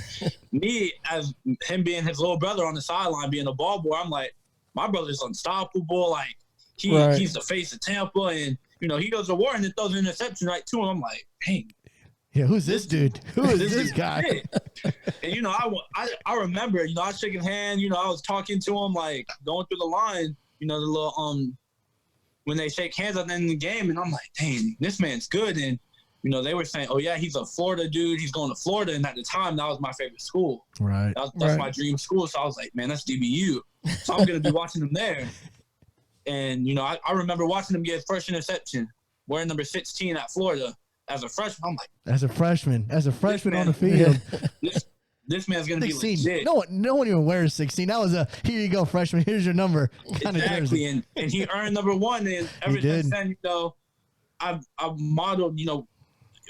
me, as him being his little brother on the sideline, being a ball boy, I'm like, my brother's unstoppable. Like he's the face of Tampa, and you know he goes to Wharton and throws an interception right to him. I'm like, dang. Yeah, who's this dude? Who is this guy? And, you know, I remember, you know, I was shaking hand, you know, I was talking to him, like, going through the line, you know, the little, when they shake hands at the end of the game, and I'm like, dang, this man's good. And, you know, they were saying, oh, yeah, he's a Florida dude. He's going to Florida. And at the time, that was my favorite school. Right. That's my dream school. So I was like, man, that's DBU. So I'm going to be watching him there. And, you know, I remember watching him get his first interception, wearing number 16 at Florida. As a freshman, I'm like, as a freshman on the field, this man's gonna 16. Be legit. No one even wears 16. That was here you go, freshman. Here's your number. Exactly, and he earned number 1. And ever since then, you know, I've modeled. You know,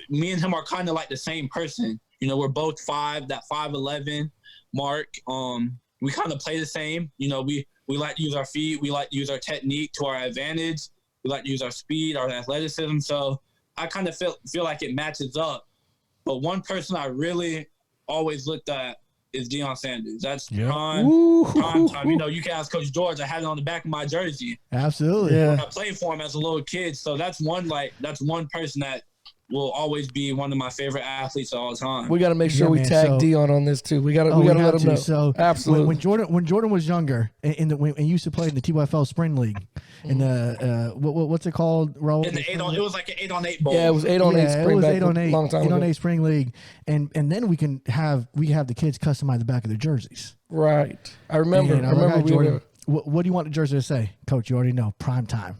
me and him are kind of like the same person. You know, we're both 5, that 5'11" mark. We kind of play the same. You know, we like to use our feet. We like to use our technique to our advantage. We like to use our speed, our athleticism. So I kind of feel like it matches up. But one person I really always looked at is Deion Sanders. That's prime time. You know, you can ask Coach George. I had it on the back of my jersey. Absolutely. Yeah. I played for him as a little kid. So that's one person that will always be one of my favorite athletes of all time. We got to make sure we tag Deion on this too. We got to let him know. So absolutely. When Jordan was younger, when he used to play in the TYFL Spring League, in the what's it called, Raul? In the it was like an 8-on-8 bowl. Yeah, it was 8-on-8 spring. It was back 8-on-8, long time ago. 8-on-8 Spring League, and then we can have the kids customize the back of their jerseys. Right. I remember. Jordan. What do you want the jersey to say, Coach? You already know, prime time.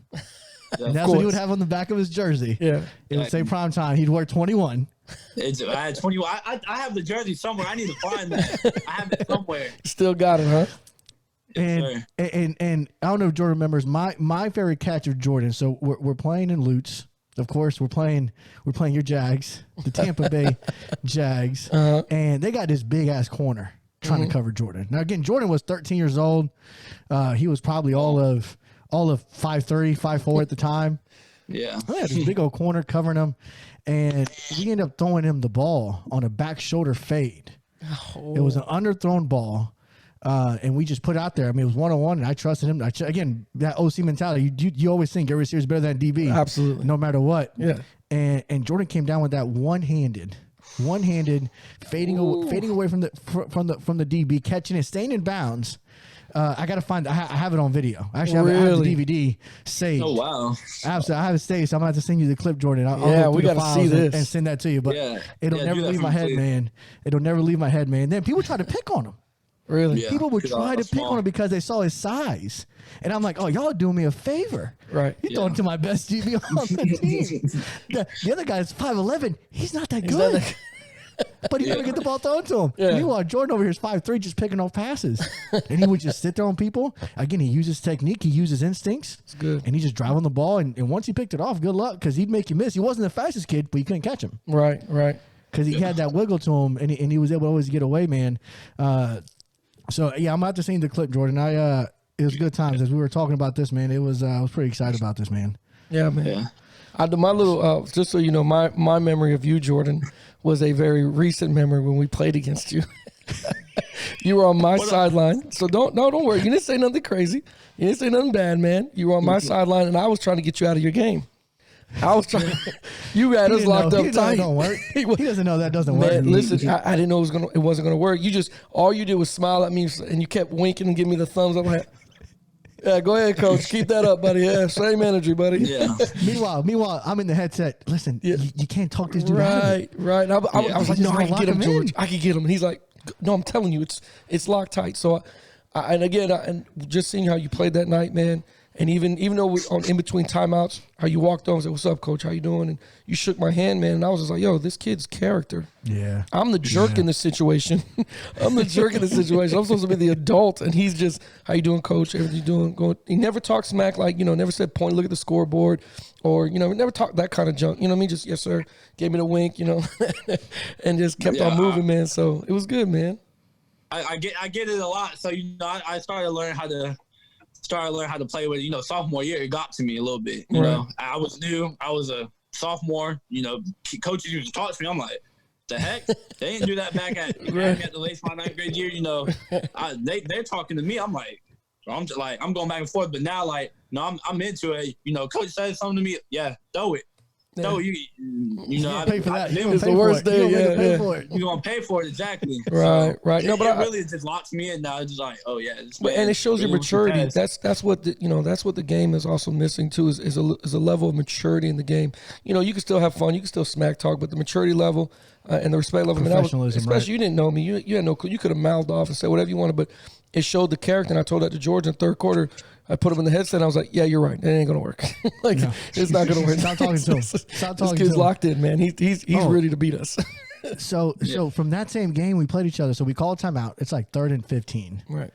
And that's what he would have on the back of his jersey. Yeah. It would say prime time. He'd wear 21. I had 21. I have the jersey somewhere. I need to find that. I have it somewhere. Still got it, huh? And I don't know if Jordan remembers my favorite catch of Jordan. So we're playing in Lutz. Of course, we're playing your Jags, the Tampa Bay Jags, and they got this big ass corner trying to cover Jordan. Now again, Jordan was 13 years old. He was probably all of 5'3", 5'4" at the time. Yeah. I had this big old corner covering him, and we ended up throwing him the ball on a back shoulder fade. It was an underthrown ball, and we just put it out there. I mean, it was 1-on-1, and I trusted him. Again, that OC mentality. You always think every receiver is better than DB. Absolutely. No matter what. Yeah. And Jordan came down with that one-handed fading away from the DB, catching it, staying in bounds. I gotta find. I have it on video. Actually, I have the DVD saved. Oh wow! Absolutely, I have it saved. So I'm gonna have to send you the clip, Jordan. We gotta see this and send that to you. But it'll never leave my head, man. It'll never leave my head, man. Then people try to pick on him. Really? Yeah, people would try to pick on him because they saw his size, and I'm like, oh, y'all are doing me a favor. Right? You're throwing to my best DB on the team. The other guy is 5'11". He's not that good. But he never get the ball thrown to him. Yeah. Meanwhile, Jordan over here is 5'3", just picking off passes. And he would just sit there on people. Again, he uses technique. He uses instincts. It's good. And he just drive on the ball. And once he picked it off, good luck, because he'd make you miss. He wasn't the fastest kid, but you couldn't catch him. Right. Because he had that wiggle to him, and he was able to always get away, man. So, yeah, I'm about to see the clip, Jordan. It was good times. As we were talking about this, man, I was pretty excited about this, man. Yeah, man. Yeah. My little, just so you know, my memory of you, Jordan, was a very recent memory when we played against you. You were on my sideline, so don't worry. You didn't say nothing crazy. You didn't say nothing bad, man. You were on my sideline, and I was trying to get you out of your game. I was trying. You had us locked up tight. That don't work. He doesn't know that doesn't work. Man, listen, I didn't know it wasn't gonna work. All you did was smile at me, and you kept winking and giving me the thumbs up. Like, yeah, go ahead, coach. Keep that up, buddy. Yeah, same energy, buddy. Yeah. Meanwhile, I'm in the headset. Listen, you can't talk this dude out of it. Right. I was like, no, I can get him, George. I can get him. And he's like, no, I'm telling you, it's locked tight. So, and just seeing how you played that night, man. And even though in between timeouts, how you walked over and said, "What's up, coach? How you doing?" And you shook my hand, man. And I was just like, "Yo, this kid's character." Yeah. I'm the jerk in this situation. I'm supposed to be the adult, and he's just, "How you doing, coach? Everything you doing?" He never talked smack, like, never said point, look at the scoreboard, or never talked that kind of junk. You know what I mean? Just yes, sir. Gave me the wink, and just kept on moving, man. So it was good, man. I get it a lot. So I started learning how to play with sophomore year. It got to me a little bit. You know, I was new. I was a sophomore. Coaches used to talk to me. I'm like, the heck? They didn't do that back at the late my ninth grade year. They're talking to me. I'm like, I'm just like, I'm going back and forth. But now, I'm into it. Coach says something to me. Yeah, throw it. No, pay for that. It's the worst day. You're gonna pay for it, exactly. Right. No, but it really just locks me in now. It's just like, oh yeah. And it shows your maturity. That's what the game is also missing too. Is a level of maturity in the game. You can still have fun. You can still smack talk, but the maturity level and the respect level. Professionalism, especially you didn't know me. You had no clue. You could have mouthed off and said whatever you wanted, but it showed the character. And I told that to George in the third quarter. I put him in the headset. And I was like, "Yeah, you're right. It ain't gonna work. It's not gonna work." Stop talking to him. Stop talking this to kid's him. locked in, man. He's ready to beat us. So from that same game, we played each other. So we called timeout. It's like 3rd and 15. Right.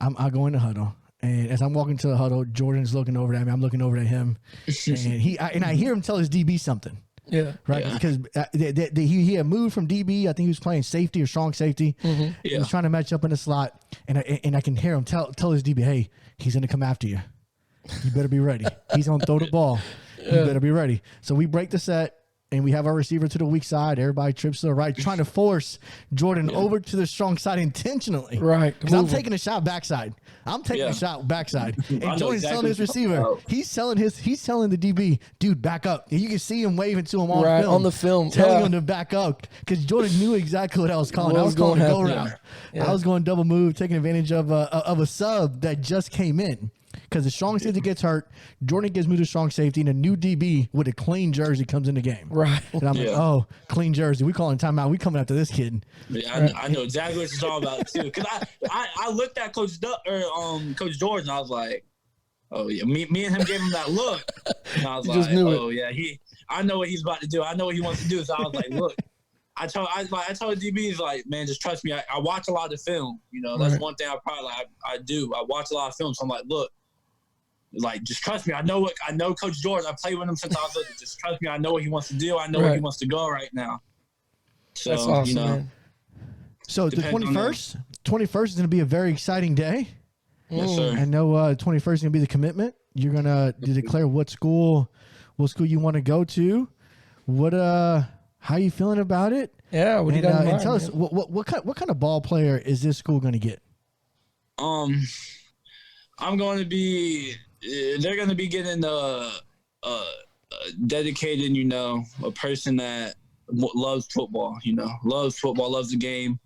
I go in the huddle, and as I'm walking to the huddle, Jordan's looking over at me. I'm looking over at him, and I hear him tell his DB something. Yeah. Right. Yeah. Because he had moved from DB. I think he was playing safety or strong safety. Mm-hmm. Yeah. He was trying to match up in the slot, and I can hear him tell his DB, "Hey, he's gonna come after you. You better be ready. He's gonna throw the ball." You better be ready. So we break the set. And we have our receiver to the weak side. Everybody trips to the right, trying to force Jordan over to the strong side intentionally. Right. Because I'm taking a shot backside. I'm taking a shot backside. And Jordan's telling his receiver, he's telling the DB, dude, back up. And you can see him waving to him on the film. Telling him to back up. Because Jordan knew exactly what I was calling. I was calling a go route. Yeah. I was going double move, taking advantage of a sub that just came in. Because the strong safety gets hurt, Jordan gives me the strong safety, and a new DB with a clean jersey comes in the game. Right. And I'm like, oh, clean jersey. We calling timeout. We coming after this kid. Yeah, I know exactly what you're talking about too. Because I looked at Coach George, and I was like, oh yeah, me and him gave him that look, and I was like, oh yeah, I know what he's about to do. I know what he wants to do. So I was like, look. I told the DBs, like, man, just trust me. I watch a lot of film. You know, that's one thing I do. I watch a lot of film. So I'm like, look. Like, just trust me. I know Coach George. I played with him since I was little. Just trust me. I know what he wants to do. I know where he wants to go right now. So, that's awesome, man. So the 21st is going to be a very exciting day. Yes, sir. I know 21st is going to be the commitment. You're going to declare what school you want to go to. How you feeling about it? Yeah. What do you got in mind, and tell us what kind of ball player is this school going to get? I'm going to be. They're going to be getting dedicated, a person that loves football, loves football, loves the game,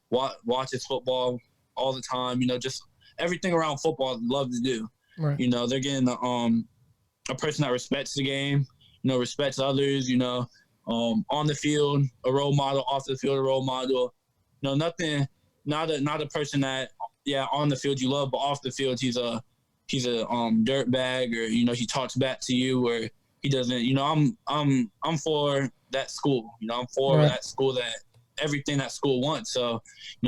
watches football all the time, just everything around football, love to do. Right. They're getting a person that respects the game, respects others, on the field, a role model, off the field, a role model. Not a person that, on the field you love, but off the field he's a dirt bag, or he talks back to you, or he doesn't. I'm for that school. I'm for that school, that everything that school wants. So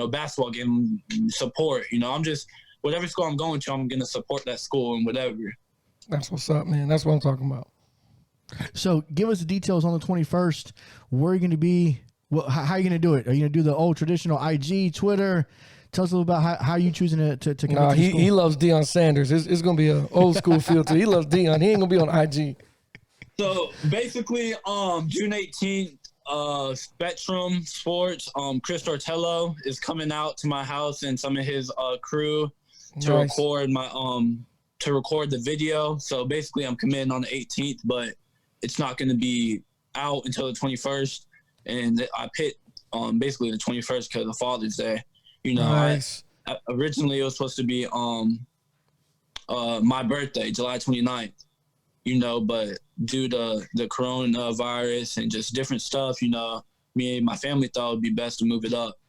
basketball game support. I'm just, whatever school I'm going to, I'm gonna support that school and whatever. That's what's up, man. That's what I'm talking about. So give us the details on the 21st. Where are you going to be? How are you going to do it? Are you going to do the old traditional IG, Twitter? Tell us a little about how you choosing to commit to the school. He loves Deion Sanders. It's going to be an old school feel too. He loves Deion. He ain't going to be on IG. So basically, June 18th, Spectrum Sports, Chris Tortello is coming out to my house and some of his crew to record the video. So basically, I'm committing on the 18th, but it's not going to be out until the 21st. And I picked basically the 21st because of Father's Day. Originally it was supposed to be my birthday, July 29th, but due to the coronavirus and just different stuff, me and my family thought it would be best to move it up.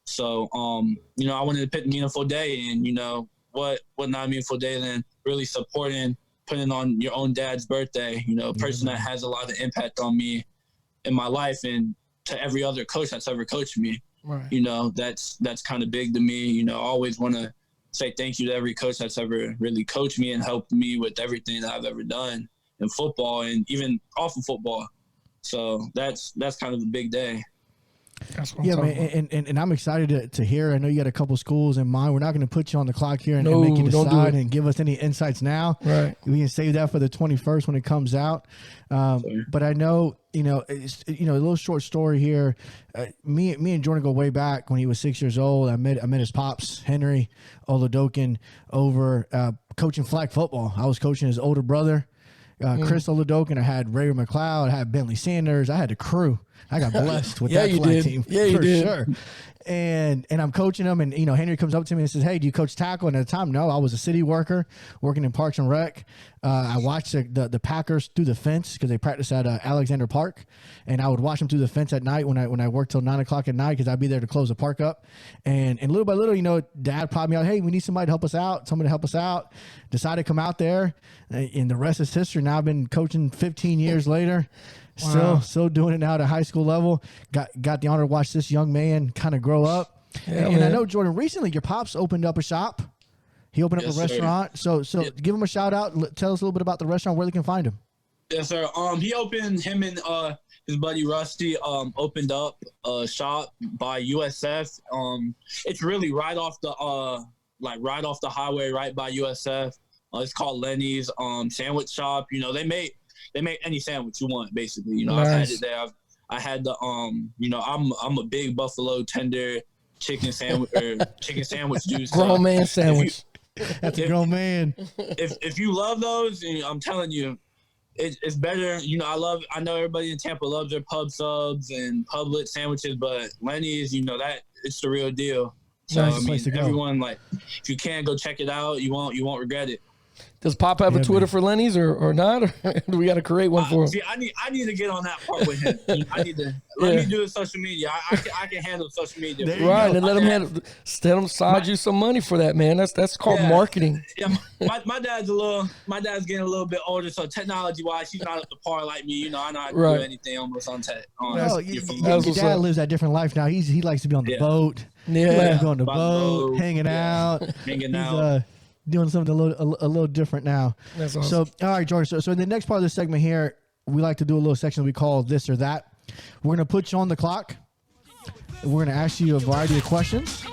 So, I wanted to pick a meaningful day, and, what not a meaningful day than really supporting, putting on your own dad's birthday, a person that has a lot of impact on me in my life and to every other coach that's ever coached me. Right. That's kind of big to me. I always want to say thank you to every coach that's ever really coached me and helped me with everything that I've ever done in football and even off of football. So that's kind of a big day. Man, and I'm excited to hear. I know you got a couple schools in mind. We're not going to put you on the clock here and make you decide and give us any insights now. Right. We can save that for the 21st when it comes out. But I know, it's, a little short story here. Me and Jordan go way back when he was 6 years old. I met his pops, Henry OLADOKUN, over coaching flag football. I was coaching his older brother, Chris OLADOKUN. I had Ray McLeod. I had Bentley Sanders. I had a crew. I got blessed with that flag team. Yeah, you did. Sure. And I'm coaching them, and Henry comes up to me and says, "Hey, do you coach tackle?" And at the time, no, I was a city worker working in Parks and Rec. I watched the Packers through the fence because they practice at Alexander Park, and I would watch them through the fence at night when I worked till 9 o'clock at night because I'd be there to close the park up. And little by little, Dad prodded me out. Hey, we need somebody to help us out. Somebody to help us out. Decided to come out there, and the rest is history. Now I've been coaching 15 years later. Wow. Still doing it now at a high school level. Got the honor to watch this young man kind of grow up. Yeah, and I know, Jordan, recently your pops opened up a shop. He opened up a restaurant. So give him a shout out. Tell us a little bit about the restaurant, where they can find him. Yes, sir. Him and his buddy Rusty opened up a shop by USF. It's really right off the highway, right by USF. It's called Lenny's Sandwich Shop. They make they make any sandwich you want, basically. You know, Nice. I've had it there. I had the you know, I'm a big buffalo tender chicken sandwich or chicken sandwich juice. Grown man sandwich. That's a grown man. If you love those, I'm telling you, it's better. You know, I know everybody in Tampa loves their pub subs and Publix sandwiches, but Lenny's, you know, that it's the real deal. So Nice I mean, place to go. everyone, like, if you can, go check it out. You won't regret it. Does Pop have a Yeah, Twitter man. for Lenny's or not? Or do we got to create one for him? See, I need to get on that part with him. I need to let me do the social media. I can handle social media. There you Right, go. and let him side you some money for that, man. That's called Yeah. marketing. Yeah, my dad's getting a little bit older, so technology wise, he's not up to par like me. You know, I know how to Right. do anything almost on tech. No, your phone. your That's what's dad up. lives that different life now. He likes to be on the Yeah. boat. He Yeah. likes to go on the By the boat, boat. hanging Yeah. out. Hanging He's out. doing something a little different now. That's awesome. So, all right, George. So in the next part of the segment here, we like to do a little section we call this or that. We're going to put you on the clock. And we're going to ask you a variety of questions.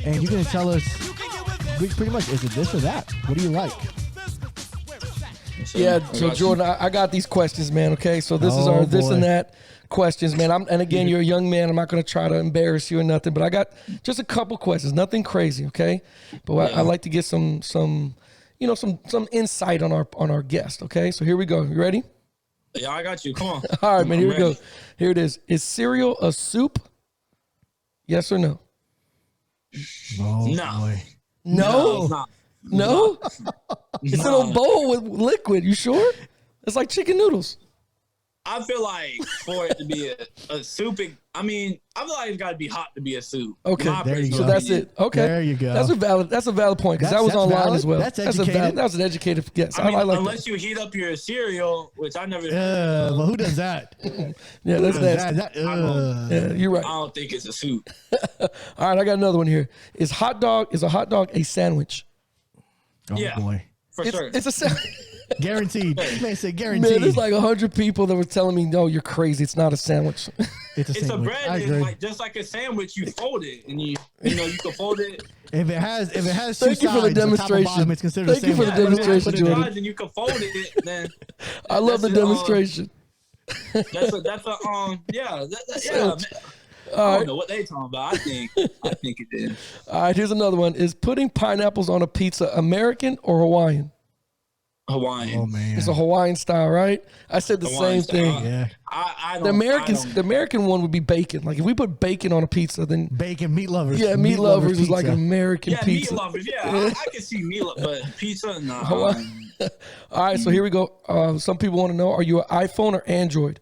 And you're going to tell us pretty much, is it this or that? What do you like? Yeah, I so got you. Jordan, I got these questions, man. Okay, so this is Oh, our this boy. and that questions, man. And again, you're a young man. I'm not going to try to embarrass you or nothing, but I got just a couple questions, nothing crazy, okay? But I like to get some insight on our guest. Okay, so here we go. You ready? Yeah, I got you. Come on. All right, man. Here I'm we go. ready. Here it is. Is cereal a soup? Yes or no? Oh, No. boy. No. It's not. No? It's in a bowl with liquid. You sure? It's like chicken noodles. I feel like for it to be a soup, I feel like it's got to be hot to be a soup. Okay, My there you personal So go. that's opinion. it. Okay, There you go. That's a valid point because that was That's online valid. as well. That's a educated. that was an educated guess. I mean, I like unless that. you heat up your cereal, which I never. But who does that? Yeah, that's nasty. Yeah, you're right. I don't think it's a soup. All right, I got another one here. Is a hot dog a sandwich? Oh, Yeah. boy. For sure. It's a sandwich. Guaranteed. Man said guaranteed. Man, there's like 100 people that were telling me, no, you're crazy. It's not a sandwich. it's a It's a sandwich. bread, I and agree. like just like a sandwich, you fold it, and you can fold it. If it has two Thank you for the sides, top and demonstration. bottom, it's considered a Thank you for sandwich. the Yeah, but if demonstration, you put it Jordan. sides and you can fold it, then I love the that's it, demonstration. that's a yeah, yeah. Man. I don't know what they talking about. I think it is All right, here's another one. Is putting pineapples on a pizza American or Hawaiian? Hawaiian. Oh, man. It's a Hawaiian style, right? I said the Hawaiian same thing. style. Yeah. I don't, The American one would be bacon. Like if we put bacon on a pizza, then Bacon, meat lovers. yeah, meat lovers is like an pizza. American yeah, pizza. meat lovers. Yeah, I can see meat lovers, but pizza, no. All right, so here we go. Some people want to know: are you an iPhone or Android?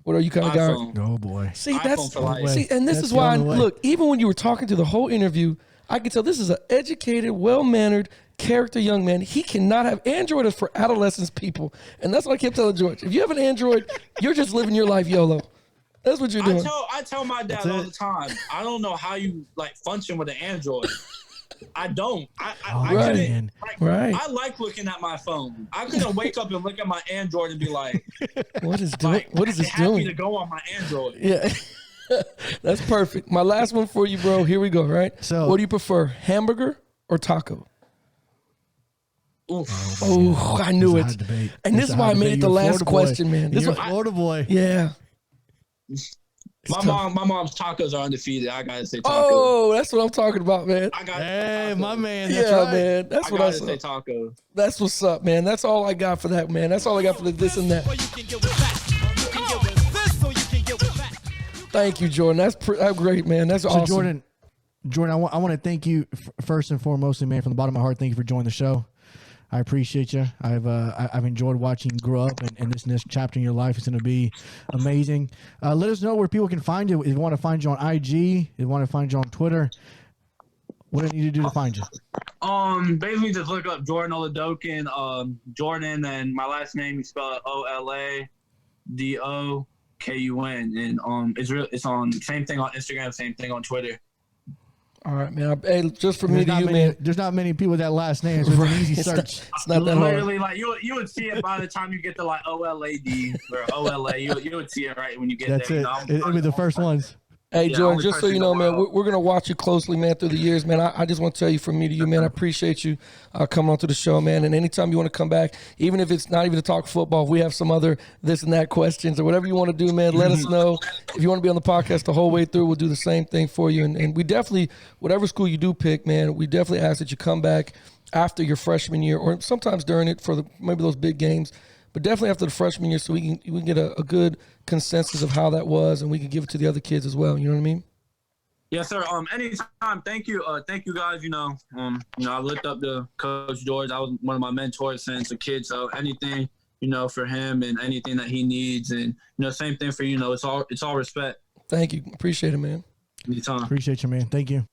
What are you kind of guy? iPhone. Oh, boy. See, iPhone that's for life. see, and this That's is why. the only way. Look, even when you were talking to the whole interview, I could tell this is an educated, well-mannered character young man. He cannot have Android is for adolescents people, and that's what I kept telling George. If you have an Android, you're just living your life YOLO. That's what you're doing. I tell my dad That's all it. the time. I don't know how you like function with an Android. I don't. I Right. couldn't. Man. Like, Right. I like looking at my phone. I couldn't wake up and look at my Android and be like, What is doing? like What is this happy doing? to go on my Android. Yeah. That's perfect. My last one for you, bro. Here we go, right? So- what do you prefer, hamburger or taco? Oof. Oh, I knew It's a it. hot debate. And this It's is a why I hot made debate. it the You're a last Florida boy. question, man. This You're a one, Florida boy. yeah. My mom's tacos are undefeated. I gotta say tacos. Oh, that's what I'm talking about, man. I got Hey, tacos. my man. That's Yeah, right. man. That's I what I gotta say said. tacos. That's what's up, man. That's all I got for that, man. That's all I got for the this and that. Thank you, Jordan. That's great, man. That's So, awesome. Jordan, I want to thank you first and foremostly, man, from the bottom of my heart. Thank you for joining the show. I appreciate you. I've enjoyed watching you grow up, and this next chapter in your life is going to be amazing. Let us know where people can find you. If you want to find you on IG, if you want to find you on Twitter, what do you need to do to find you? Basically just look up Jordan OLADOKUN. Jordan and my last name you spell it OLADOKUN, and it's on same thing on Instagram, same thing on Twitter. All right, man. Hey, just for me to you, man. There's not many people with that last name, so it's an easy It's not- search. It's not that hard. Literally, like you would see it by the time you get to like OLAD or OLA. You would see it right when you get That's there. it. It'll be the first ones. Hey, Yeah, Jordan, only just so person you know, go man, out. we're going to watch you closely, man, through the years, man. I just want to tell you from me to you, man, I appreciate you coming on to the show, man. And anytime you want to come back, even if it's not even to talk football, if we have some other this and that questions or whatever you want to do, man, let us know. If you want to be on the podcast the whole way through, we'll do the same thing for you. And we definitely, whatever school you do pick, man, we definitely ask that you come back after your freshman year or sometimes during it for maybe those big games. But definitely after the freshman year, so we can get a good consensus of how that was, and we can give it to the other kids as well. You know what I mean? Yes, sir. Anytime. Thank you. Thank you guys. I looked up to Coach George. I was one of my mentors since a kid. So anything, for him and anything that he needs, and same thing for it's all respect. Thank you. Appreciate it, man. Anytime. Appreciate you, man. Thank you.